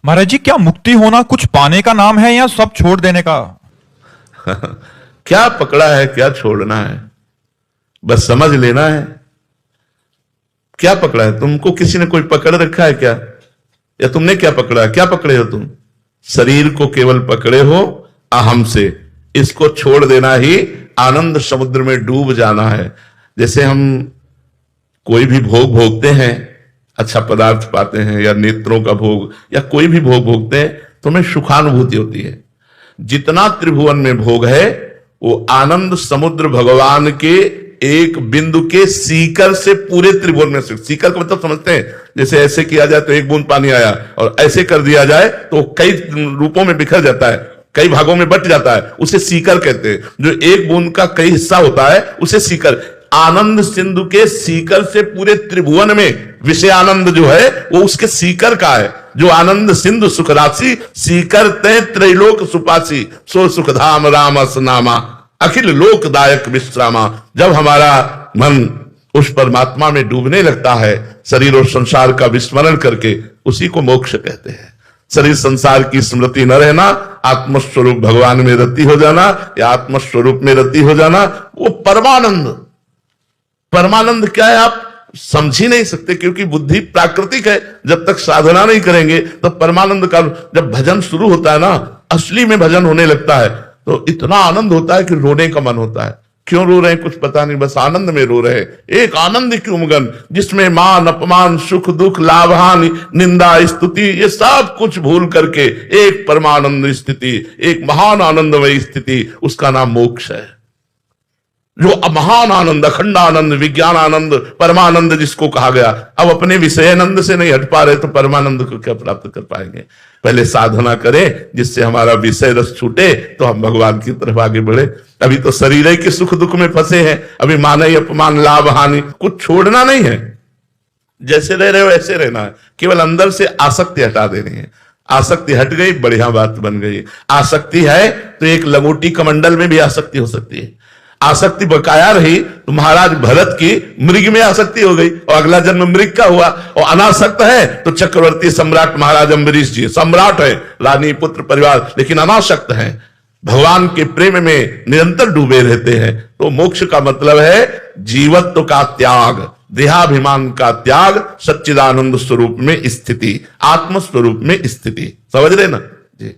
महाराज जी, क्या मुक्ति होना कुछ पाने का नाम है या सब छोड़ देने का? क्या पकड़ा है, क्या छोड़ना है, बस समझ लेना है। क्या पकड़ा है? तुमको किसी ने कोई पकड़ रखा है क्या? या तुमने क्या पकड़ा है? क्या पकड़े हो तुम? शरीर को केवल पकड़े हो अहम से। इसको छोड़ देना ही आनंद समुद्र में डूब जाना है। जैसे हम कोई भी भोग भोगते हैं, अच्छा पदार्थ पाते हैं, या नेत्रों का भोग, या कोई भी भोग भोगते हैं, तो हमें सुखानुभूति होती है। जितना त्रिभुवन में भोग है वो आनंद समुद्र भगवान के एक बिंदु के सीकर से पूरे त्रिभुवन में से। सीकर का मतलब समझते हैं? जैसे ऐसे किया जाए तो एक बूंद पानी आया, और ऐसे कर दिया जाए तो कई रूपों में बिखर जाता है, कई भागों में बट जाता है, उसे सीकर कहते हैं। जो एक बूंद का कई हिस्सा होता है उसे सीकर। आनंद सिंधु के सीकर से पूरे त्रिभुवन में विषय आनंद जो है वो उसके सीकर का है। जो आनंद सिंधु सुख राशि, सीकर ते त्रैलोक सुपासी, सो सुखधाम राम असनामा, अखिल लोकदायक विश्रामा। जब हमारा मन उस परमात्मा में डूबने लगता है, शरीर और संसार का विस्मरण करके, उसी को मोक्ष कहते हैं। शरीर संसार की स्मृति न रहना, आत्मस्वरूप भगवान में रति हो जाना, या आत्मस्वरूप में रति हो जाना, वो परमानंद। परमानंद क्या है आप समझ ही नहीं सकते, क्योंकि बुद्धि प्राकृतिक है। जब तक साधना नहीं करेंगे तो परमानंद का, जब भजन शुरू होता है ना, असली में भजन होने लगता है, तो इतना आनंद होता है कि रोने का मन होता है। क्यों रो रहे हैं कुछ पता नहीं, बस आनंद में रो रहे हैं। एक आनंद की उमगन, जिसमें मान अपमान सुख दुख लाभ हानि निंदा स्तुति ये सब कुछ भूल करके एक परमानंद स्थिति, एक महान आनंदमय स्थिति, उसका नाम मोक्ष है। जो महान आनंद, अखंड आनंद, विज्ञान आनंद, परमानंद जिसको कहा गया। अब अपने विषयानंद से नहीं हट पा रहे तो परमानंद को क्या प्राप्त कर पाएंगे? पहले साधना करें जिससे हमारा विषय रस छूटे, तो हम भगवान की तरफ आगे बढ़े। अभी तो शरीर ही के सुख दुख में फंसे हैं। अभी मान अपमान लाभ हानि कुछ छोड़ना नहीं है। जैसे रह रहे हो ऐसे रहना है, केवल अंदर से आसक्ति हटा देनी है। आसक्ति हट गई, बढ़िया बात बन गई। आसक्ति है तो एक लंगोटी कमंडल में भी आसक्ति हो सकती है। आसक्ति बकाया रही तो महाराज भरत की मृग में आसक्ति हो गई, और अगला जन्म मृग का हुआ। और अनासक्त है तो चक्रवर्ती सम्राट महाराज अम्बरीश जी सम्राट है, रानी पुत्र परिवार, लेकिन अनासक्त है, भगवान के प्रेम में निरंतर डूबे रहते हैं। तो मोक्ष का मतलब है जीवत्व का त्याग, देहाभिमान का त्याग, सच्चिदानंद स्वरूप में स्थिति, आत्म स्वरूप में स्थिति। समझ रहे ना जी?